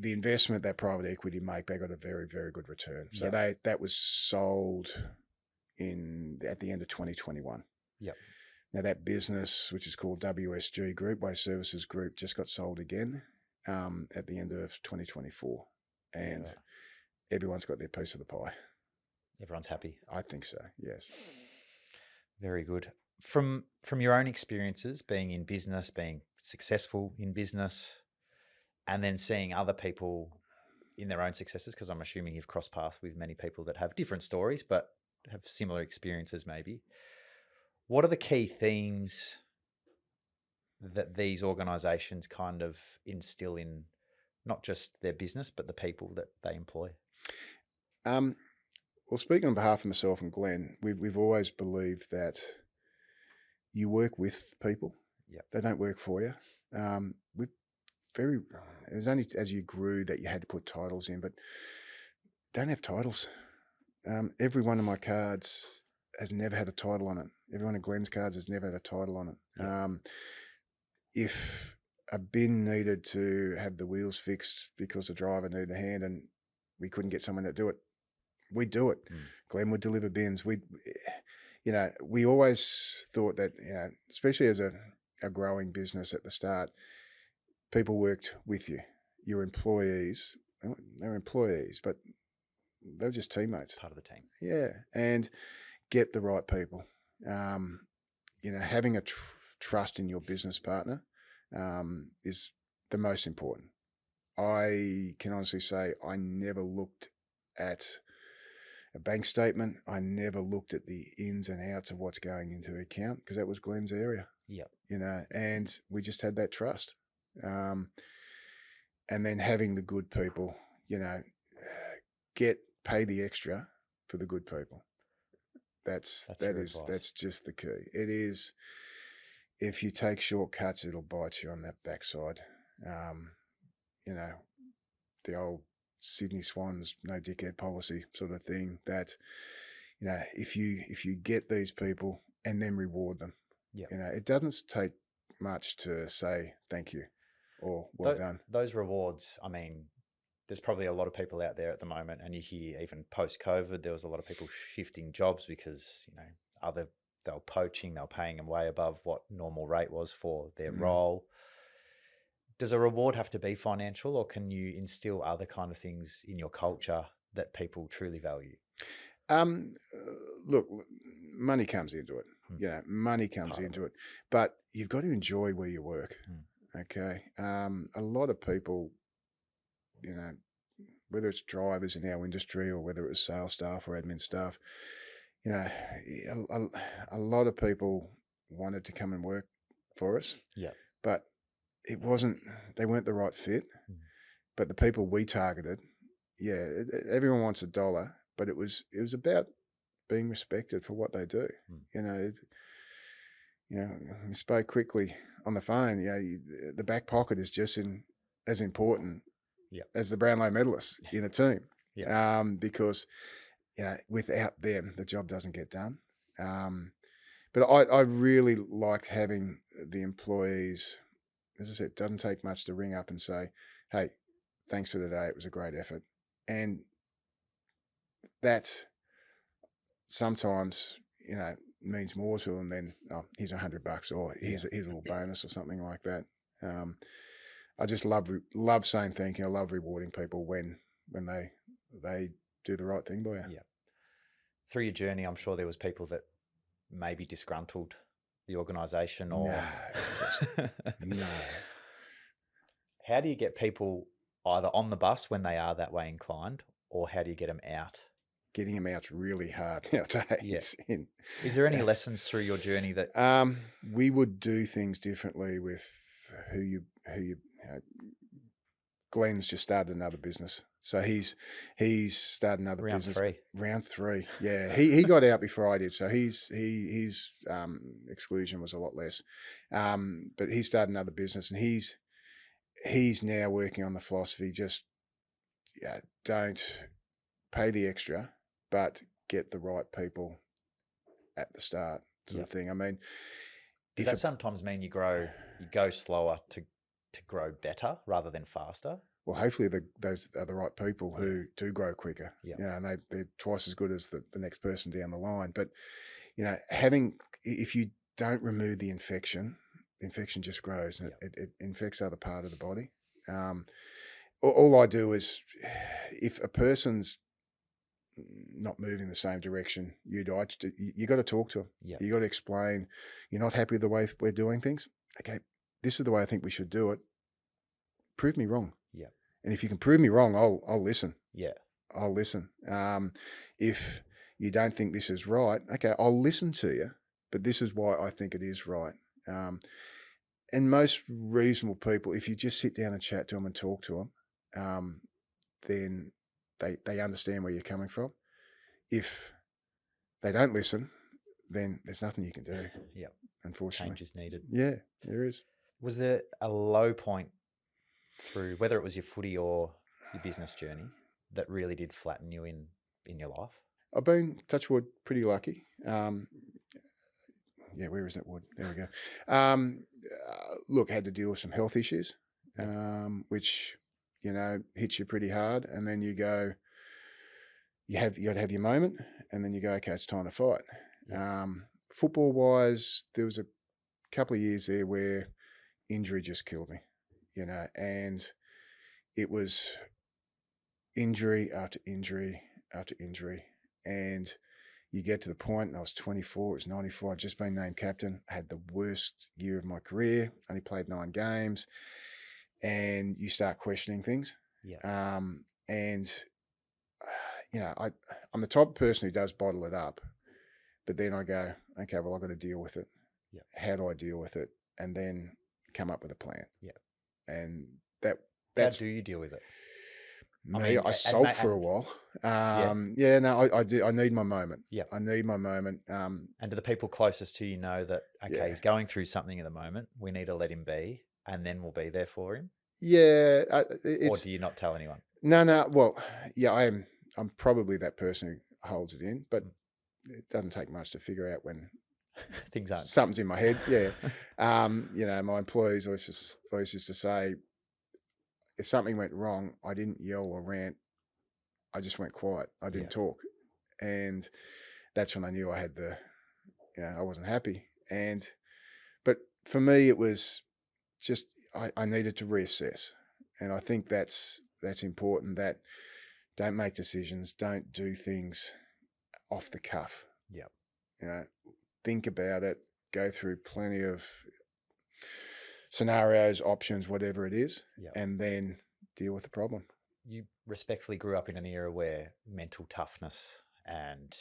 The investment that private equity make, they got a very, very good return. So that was sold at the end of 2021. Yep. Now that business, which is called WSG Group, Waste Services Group, just got sold again at the end of 2024. And everyone's got their piece of the pie. Everyone's happy. I think so, yes. Very good. From your own experiences, being in business, being successful in business, and then seeing other people in their own successes, because I'm assuming you've crossed paths with many people that have different stories, but have similar experiences maybe. What are the key themes that these organizations kind of instill in not just their business, but the people that they employ? Well, speaking on behalf of myself and Glenn, we've always believed that you work with people. Yep. They don't work for you. It was only as you grew that you had to put titles in, but don't have titles. Every one of my cards has never had a title on it. Every one of Glenn's cards has never had a title on it. Yep. If a bin needed to have the wheels fixed because the driver needed a hand and we couldn't get someone to do it, we'd do it. Glenn would deliver bins. we always thought that, especially as a growing business at the start, people worked with you. Your employees, they were employees, but they were just teammates. Part of the team. Yeah, and get the right people. Having a trust in your business partner is the most important. I can honestly say I never looked at a bank statement. I never looked at the ins and outs of what's going into the account because that was Glenn's area. Yep. And we just had that trust. And then having the good people, pay the extra for the good people. That's just the key. It is. If you take shortcuts, it'll bite you on that backside. The old Sydney Swans no dickhead policy sort of thing. That if you get these people and then reward them, it doesn't take much to say thank you or well done. Those rewards, I mean, there's probably a lot of people out there at the moment, and you hear even post-COVID, there was a lot of people shifting jobs because, they were poaching, they were paying them way above what normal rate was for their role. Does a reward have to be financial, or can you instill other kind of things in your culture that people truly value? Look, money comes into it. Money comes into it, but you've got to enjoy where you work. Okay. A lot of people, whether it's drivers in our industry or whether it's sales staff or admin staff, a lot of people wanted to come and work for us. Yeah. But they weren't the right fit. But the people we targeted, everyone wants $1, but it was about being respected for what they do. We spoke quickly on the phone. The back pocket is just as important as the Brownlow medalist in a team. Yeah. Because without them, the job doesn't get done. But I really liked having the employees. As I said, it doesn't take much to ring up and say, hey, thanks for today. It was a great effort. And that sometimes, means more to them than, here's $100 or here's a little bonus or something like that. I just love saying thank you. I love rewarding people when they do the right thing by you. Yeah. Through your journey, I'm sure there was people that maybe disgruntled the organisation or... No. How do you get people either on the bus when they are that way inclined, or how do you get them out? Getting them out's really hard nowadays. Yeah. Is there any lessons through your journey that... we would do things differently with who you Glenn's just started another business. So he's started another business. Round three. Yeah. He got out before I did. So his exclusion was a lot less. But he started another business, and he's now working on the philosophy, just don't pay the extra, but get the right people at the start sort of thing. I mean, does that sometimes mean you go slower to grow better rather than faster? Well, hopefully those are the right people who do grow quicker. Yeah. And they're twice as good as the next person down the line. But, if you don't remove the infection just grows, and it infects other part of the body. All I do is, if a person's not moving the same direction you got to talk to them. Yeah. You got to explain, you're not happy with the way we're doing things. Okay, this is the way I think we should do it. Prove me wrong. Yeah. And if you can prove me wrong, I'll listen. Yeah. I'll listen. If you don't think this is right, okay, I'll listen to you, but this is why I think it is right. And most reasonable people, if you just sit down and chat to them and talk to them, then they understand where you're coming from. If they don't listen, then there's nothing you can do. Yeah. Unfortunately. Change is needed. Yeah, there is. Was there a low point through, whether it was your footy or your business journey, that really did flatten you in your life? I've been, touch wood, pretty lucky. Where is that wood? There we go. Look, had to deal with some health issues, which, hits you pretty hard. And then you got to have your moment, and then you go, okay, it's time to fight. Yeah. Football wise, there was a couple of years there where injury just killed me, and it was injury after injury after injury. And you get to the point, and I was 24, it was 94, I'd just been named captain, I had the worst year of my career, only played 9 games, and you start questioning things. Yeah. And, I'm the type of person who does bottle it up, but then I go, okay, well, I've got to deal with it. Yeah. How do I deal with it? And then come up with a plan. Yeah. And How that's do you deal with it? me. I sulk for a while. I do. I need my moment. Yeah. I need my moment. And do the people closest to you know that, okay, Yeah. he's going through something at the moment, we need to let him be, and then we'll be there for him? Yeah. Or do you not tell anyone? No. Well, yeah, I'm probably that person who holds it in, but it doesn't take much to figure out when things aren't. Something's in my head. Yeah. My employees always used to say, if something went wrong, I didn't yell or rant. I just went quiet. I didn't talk. And that's when I knew I had I wasn't happy. But for me, it was just, I needed to reassess. And I think that's important, that don't make decisions, don't do things off the cuff. Yeah. Think about it, go through plenty of scenarios, options, whatever it is, and then deal with the problem. You respectfully grew up in an era where mental toughness and,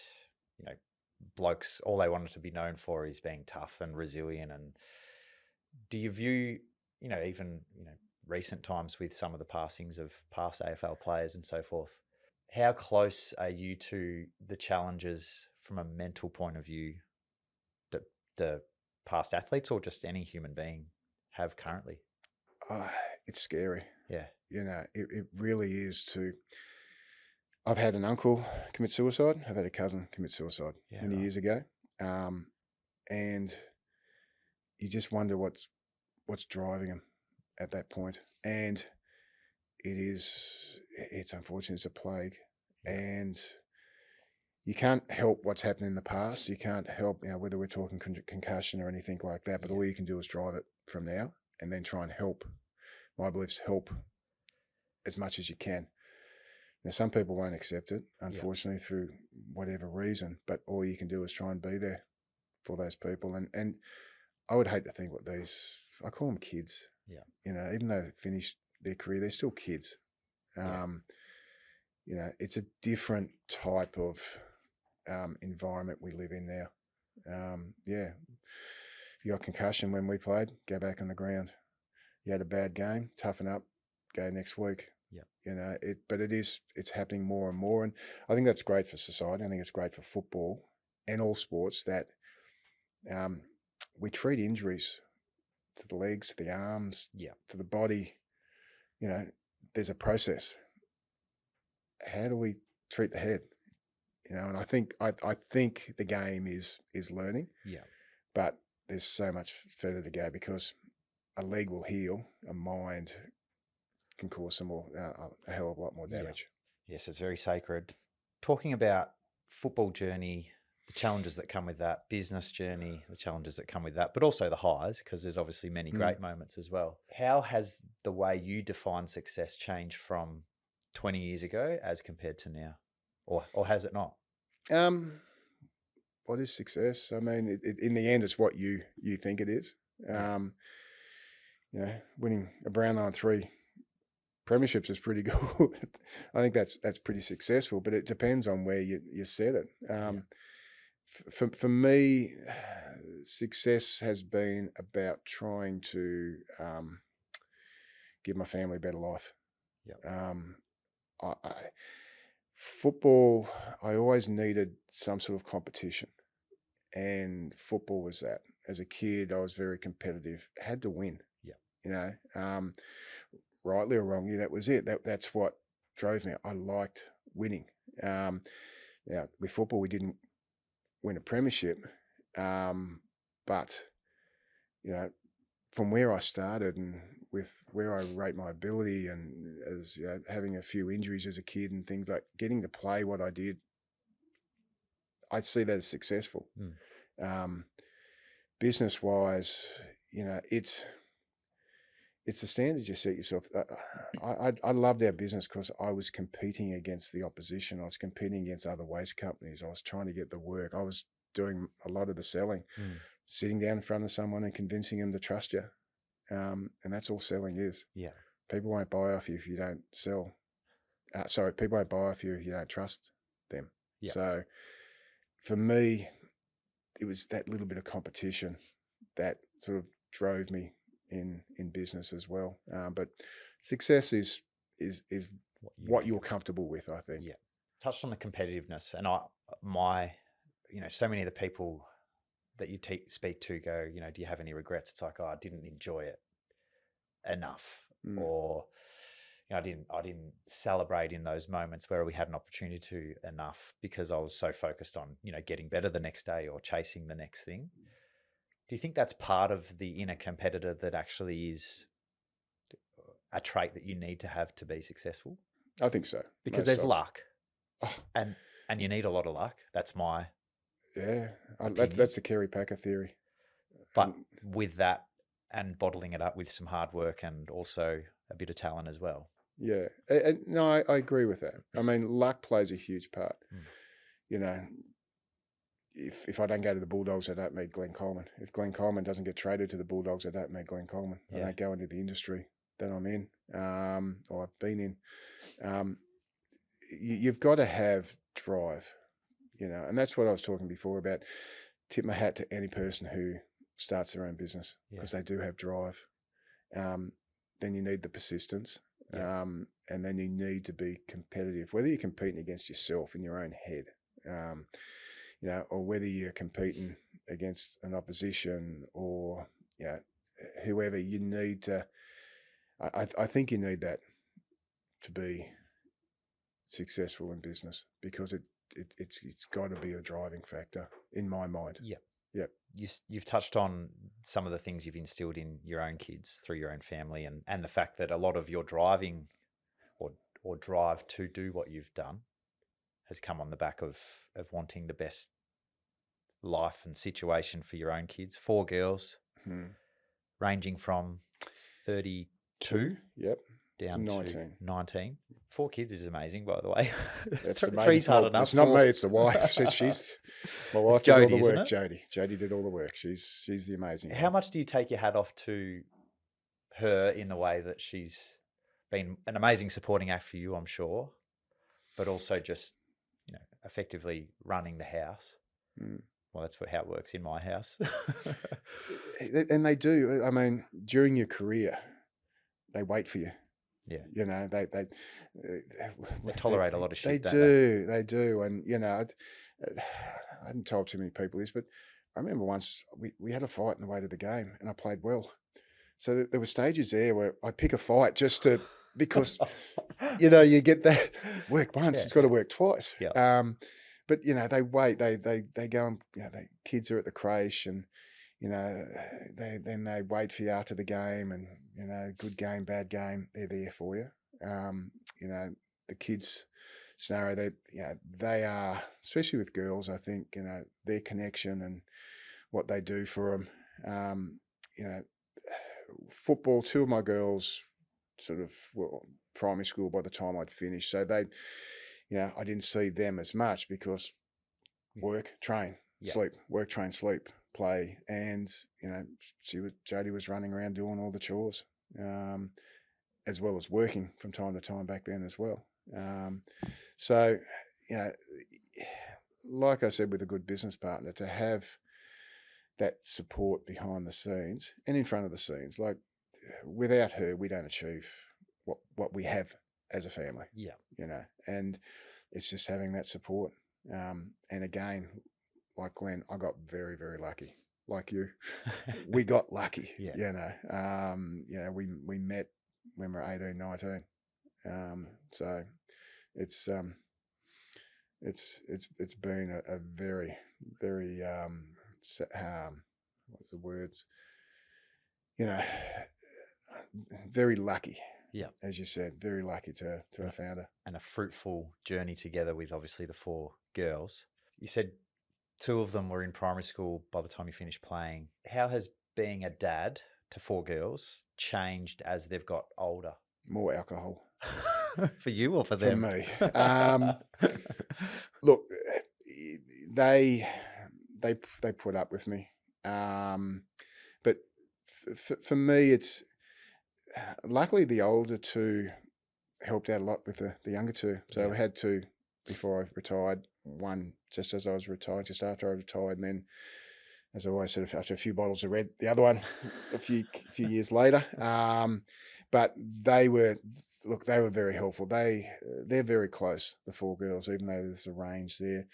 blokes, all they wanted to be known for is being tough and resilient. And do you view, even, recent times with some of the passings of past AFL players and so forth, how close are you to the challenges from a mental point of view that the past athletes or just any human being have currently? It's scary. Yeah. It really is. I've had an uncle commit suicide. I've had a cousin commit suicide many years ago. And you just wonder what's driving them at that point. And it's unfortunate, it's a plague. And you can't help what's happened in the past. You can't help, whether we're talking concussion or anything like that, but all you can do is drive it from now and then try and help. My beliefs, help as much as you can. Now, some people won't accept it, unfortunately, through whatever reason, but all you can do is try and be there for those people. And I would hate to think what I call them kids. Yeah. Even though they finished their career, they're still kids. It's a different type of environment we live in now. You got concussion when we played, go back on the ground. You had a bad game, toughen up, go next week. But it's happening more and more. And I think that's great for society. I think it's great for football and all sports that we treat injuries to the legs, to the arms, to the body. There's a process. How do we treat the head? And I think the game is learning. But there's so much further to go, because a leg will heal, a mind can cause a hell of a lot more damage. Yes, it's very sacred. Talking about football journey, the challenges that come with that, business journey, the challenges that come with that, but also the highs, because there's obviously many great moments as well. How has the way you define success changed from 20 years ago as compared to now? Or has it not? What is success? I mean, in the end, it's what you think it is. Winning a Brownlow and 3 premierships is pretty good. I think that's pretty successful, but it depends on where you set it. For me, success has been about trying to give my family a better life. Football, I always needed some sort of competition, and football was that. As a kid, I was very competitive, had to win. Rightly or wrongly, that was it. That's what drove me. I liked winning. With football, we didn't win a premiership, but from where I started and with where I rate my ability, and as having a few injuries as a kid and things like getting to play what I did, I see that as successful. Mm. Business wise, it's the standards you set yourself. I loved our business because I was competing against the opposition. I was competing against other waste companies. I was trying to get the work. I was doing a lot of the selling, sitting down in front of someone and convincing them to trust you. And that's all selling is. Yeah. People won't buy off you if you don't sell. People won't buy off you if you don't trust them. Yeah. So for me, it was that little bit of competition that sort of drove me in business as well. But success is what you're comfortable with, I think. Yeah. Touched on the competitiveness, and so many of the people that you speak to go, do you have any regrets? It's like, oh, I didn't enjoy it enough, or I didn't celebrate in those moments where we had an opportunity to enough because I was so focused on getting better the next day or chasing the next thing. Do you think that's part of the inner competitor that actually is a trait that you need to have to be successful? I think so. Because there's luck, and you need a lot of luck. That's my that's the Kerry Packer theory. But with that and bottling it up with some hard work and also a bit of talent as well. Yeah, no, I agree with that. I mean, luck plays a huge part. If I don't go to the Bulldogs, I don't meet Glenn Coleman. If Glenn Coleman doesn't get traded to the Bulldogs, I don't meet Glenn Coleman. I don't go into the industry that I'm in, or I've been in. You've got to have drive, and that's what I was talking before about. Tip my hat to any person who starts their own business because they do have drive. Then you need the persistence, and then you need to be competitive, whether you're competing against yourself in your own head, or whether you're competing against an opposition or whoever. You need to. I think you need that to be successful in business because it's got to be a driving factor in my mind. Yeah. You've touched on some of the things you've instilled in your own kids through your own family, and the fact that a lot of your driving or drive to do what you've done has come on the back of wanting the best life and situation for your own kids. 4 girls, ranging from 32 down 19. to 19. 4 kids is amazing, by the way. That's Three's hard enough. It's not me, it's the wife. My wife did all the work. Jody did all the work. She's the amazing How much do you take your hat off to her in the way that she's been an amazing supporting act for you, I'm sure, but also just effectively running the house? Well, that's how it works in my house. And they do. I mean, during your career, they wait for you. Yeah. They tolerate a lot of shit. They do. And, I hadn't told too many people this, but I remember once we had a fight on the way to the game and I played well. So there were stages there where I'd pick a fight just to, because, you get that work once, it's got to work twice. Yeah. But, they wait, they go and, kids are at the creche and, they wait for you after the game and, good game, bad game, they're there for you. The kids scenario, they are, especially with girls, I think, their connection and what they do for them. Football, 2 of my girls sort of were primary school by the time I'd finished. So they, I didn't see them as much because work, train, sleep, work, train, sleep, play. And, Jodie was running around doing all the chores, as well as working from time to time back then as well. So, like I said, with a good business partner, to have that support behind the scenes and in front of the scenes, like without her, we don't achieve what we have as a family. And it's just having that support. And again, like Glenn, I got very, very lucky. Like you, we got lucky. We met when we were 18, 19. So it's been a very, very what's the words? Very lucky. As you said, very lucky to have found her. And a fruitful journey together with obviously the 4 girls. You said 2 of them were in primary school by the time you finished playing. How has being a dad to 4 girls changed as they've got older? More alcohol. For you or for For them? me. Look, they put up with me. But for me, it's luckily the older 2 helped out a lot with the younger 2. So I had 2 before I retired. One just as I was retired, just after I retired, and then, as I always said, after a few bottles of red, the other one a few years later. But they were very helpful. They're very close, the 4 girls, even though there's a range there.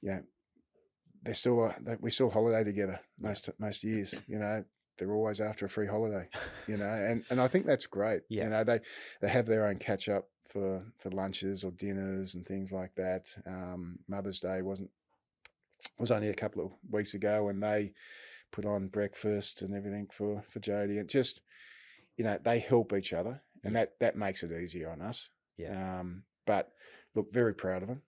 They're still we still holiday together most years. They're always after a free holiday. And I think that's great. Yeah. They have their own catch up for lunches or dinners and things like that. Mother's Day was only a couple of weeks ago, and they put on breakfast and everything for Jodie, and just they help each other, and that makes it easier on us. But look, very proud of them.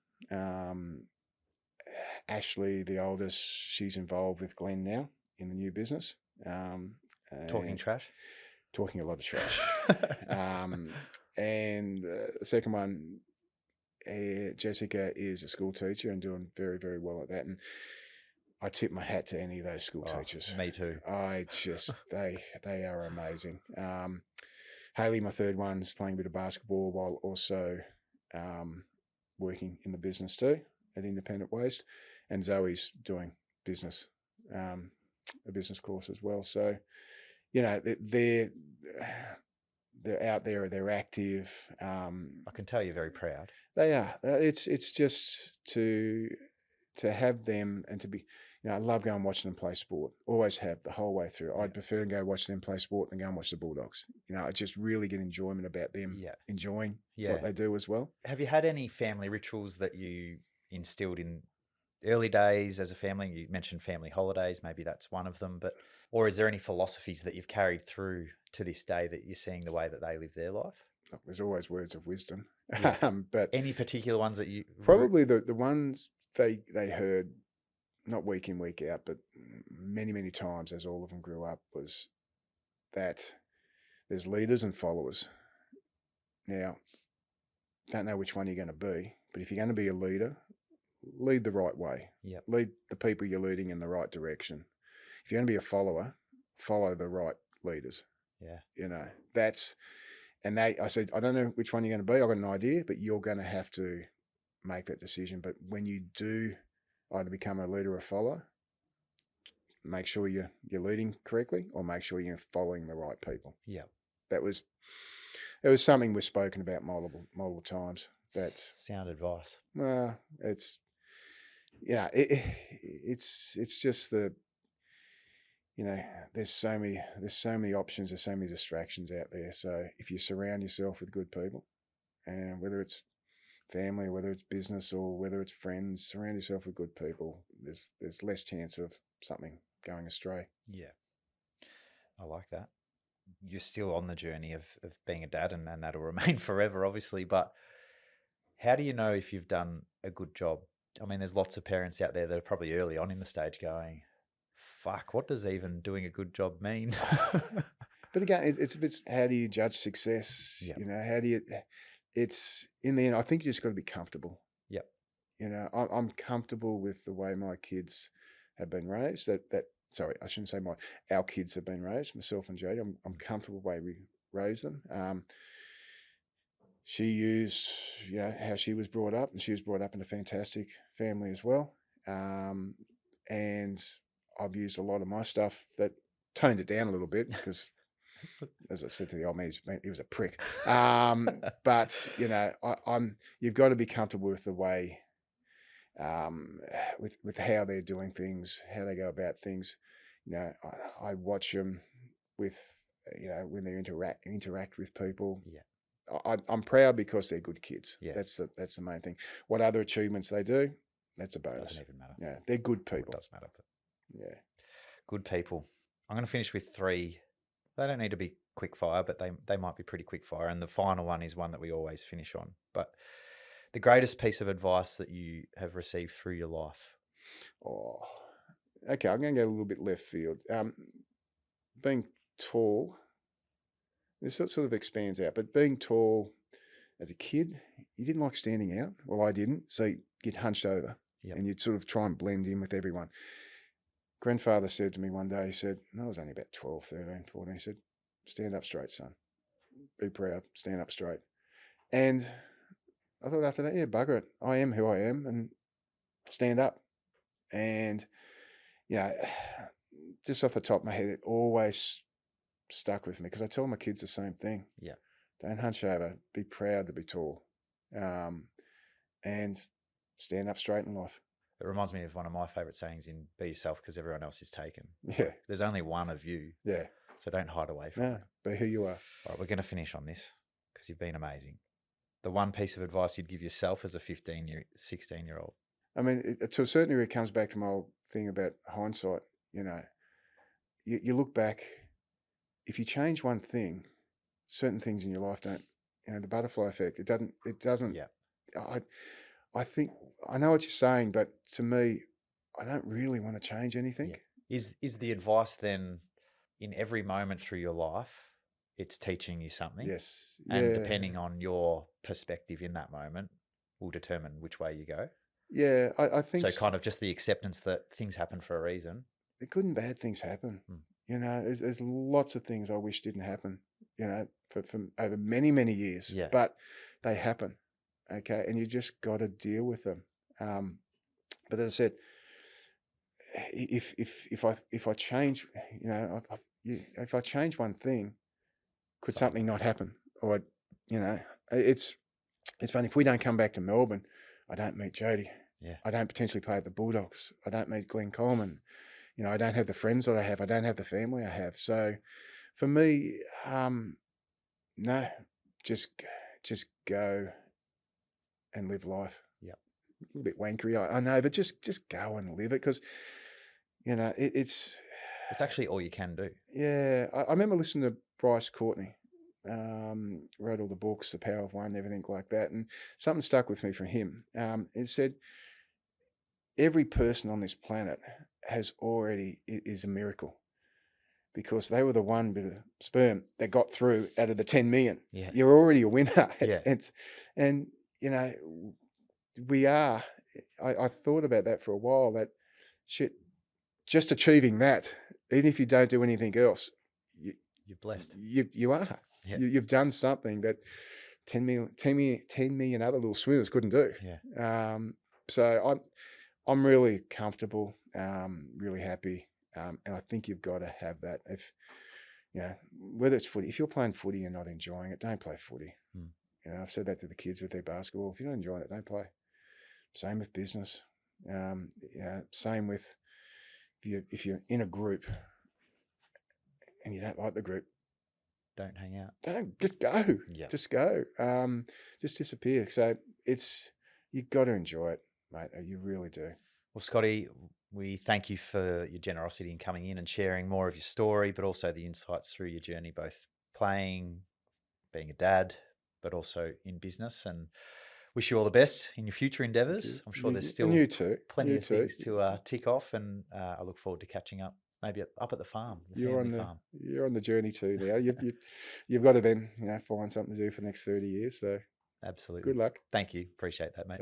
Ashley, the oldest, she's involved with Glenn now in the new business. Talking trash? Talking a lot of trash. And the second one, Jessica, is a school teacher and doing very, very well at that. And I tip my hat to any of those school teachers. Me too. They are amazing. Haley, my third one, is playing a bit of basketball while also working in the business too at Independent Waste. And Zoe's doing business, a business course as well. So, they're out there, they're active. I can tell you're very proud. They are. It's just to have them and to be, I love going and watching them play sport. Always have the whole way through. I'd prefer to go watch them play sport than go and watch the Bulldogs. I just really get enjoyment about them enjoying what they do as well. Have you had any family rituals that you instilled in early days as a family? You mentioned family holidays, maybe that's one of them, or is there any philosophies that you've carried through to this day that you're seeing the way that they live their life? There's always words of wisdom. But any particular ones that you... Probably the ones they heard, not week in, week out, but many, many times as all of them grew up, was that there's leaders and followers. Now, don't know which one you're going to be, but if you're going to be a leader, lead the right way. Lead the people you're leading in the right direction. If you're going to be a follower, follow the right leaders. I said, I don't know which one you're going to be. I've got an idea, but you're going to have to make that decision. But when you do either become a leader or a follower, make sure you're leading correctly, or make sure you're following the right people. It was something we've spoken about multiple times. That's sound advice. Well, it's it's just the, there's so many options, there's so many distractions out there. So if you surround yourself with good people, and whether it's family, whether it's business, or whether it's friends, surround yourself with good people. There's less chance of something going astray. I like that. You're still on the journey of being a dad, and that'll remain forever, obviously. But how do you know if you've done a good job? I mean, there's lots of parents out there that are probably early on in the stage going, fuck, what does even doing a good job mean? But again, it's a bit, how do you judge success? How do you, it's in the end, I think you just got to be comfortable. I'm comfortable with the way my kids have been raised. Sorry, I shouldn't say our kids have been raised, myself and Jodie. I'm comfortable with the way we raised them. She used, how she was brought up, and she was brought up in a fantastic family as well. And I've used a lot of my stuff that toned it down a little bit because, as I said to the old man, he was a prick. But you've got to be comfortable with the way, with how they're doing things, how they go about things. I watch them with, when they interact with people. I'm proud because they're good kids. That's the main thing. What other achievements they do, that's a bonus. Doesn't even matter. They're good people. It does matter, but good people. I'm going to finish with 3. They don't need to be quick fire, but they might be pretty quick fire. And the final one is one that we always finish on. But the greatest piece of advice that you have received through your life. Oh, okay. I'm going to go a little bit left field. Being tall, this sort of expands out, but being tall as a kid, you didn't like standing out. Well, I didn't. So you'd hunched over Yep. and you'd sort of try and blend in with everyone. Grandfather said to me one day, he said, I was only about 12, 13, 14. He said, stand up straight, son. Be proud. Stand up straight. And I thought after that, yeah, bugger it. I am who I am and stand up. And, you know, just off the top of my head, it always stuck with me because I tell my kids the same thing. Yeah. Don't hunch over. Be proud to be tall. And stand up straight in life. It reminds me of one of my favourite sayings in Be Yourself because everyone else is taken. Yeah. There's only one of you. Yeah. So don't hide away from it. Be who you are. All right, we're going to finish on this because you've been amazing. The one piece of advice you'd give yourself as a 16-year-old. I mean, to a certain degree, it comes back to my old thing about hindsight. You know, you look back, if you change one thing, certain things in your life don't, you know, the butterfly effect, it doesn't. Yeah. I think, I know what you're saying, but to me, I don't really want to change anything. Yeah. Is the advice then in every moment through your life, it's teaching you something? Yes. And depending on your perspective in that moment will determine which way you go. Yeah, I think so. Kind of just the acceptance that things happen for a reason. Good and bad things happen. You know, there's lots of things I wish didn't happen, you know, for over many, many years. Yeah. But they happen, okay? And you just got to deal with them. But as I said, if I change, you know, if I change one thing, could something not happen? Or, you know, it's funny, if we don't come back to Melbourne, I don't meet Jody. Yeah. I don't potentially play at the Bulldogs. I don't meet Glenn Coleman. You know, I don't have the friends that I have. I don't have the family I have. So for me, no, just go and live life. Yeah. A little bit wankery, I know, but just go and live it because, you know, it's actually all you can do. Yeah. I remember listening to Bryce Courtney. Wrote all the books, The Power of One, everything like that. And something stuck with me from him. It said, every person on this planet is a miracle because they were the one bit of sperm that got through out of the 10 million. Yeah. You're already a winner. Yeah. And you know, we are, I thought about that for a while, that shit, just achieving that, even if you don't do anything else, you're blessed. You are. Yeah. You've done something that 10 million other little swimmers couldn't do. Yeah. So I'm really comfortable, really happy, and I think you've got to have that. If you know, whether it's footy, if you're playing footy and not enjoying it, don't play footy. You know, I've said that to the kids with their basketball. If you're not enjoying it, don't play. Same with business. You know, same with if you're in a group and you don't like the group, don't hang out. Don't, just go. Yeah. Just go. Just disappear. So you've got to enjoy it, mate. You really do. Well, Scotty, we thank you for your generosity in coming in and sharing more of your story, but also the insights through your journey, both playing, being a dad, but also in business. And wish you all the best in your future endeavours. I'm sure there's still you too. plenty of things to tick off, and I look forward to catching up. Maybe up at the farm, farm. You're on the journey too now. You've got to then, you know, find something to do for the next 30 years. So absolutely. Good luck. Thank you. Appreciate that, mate.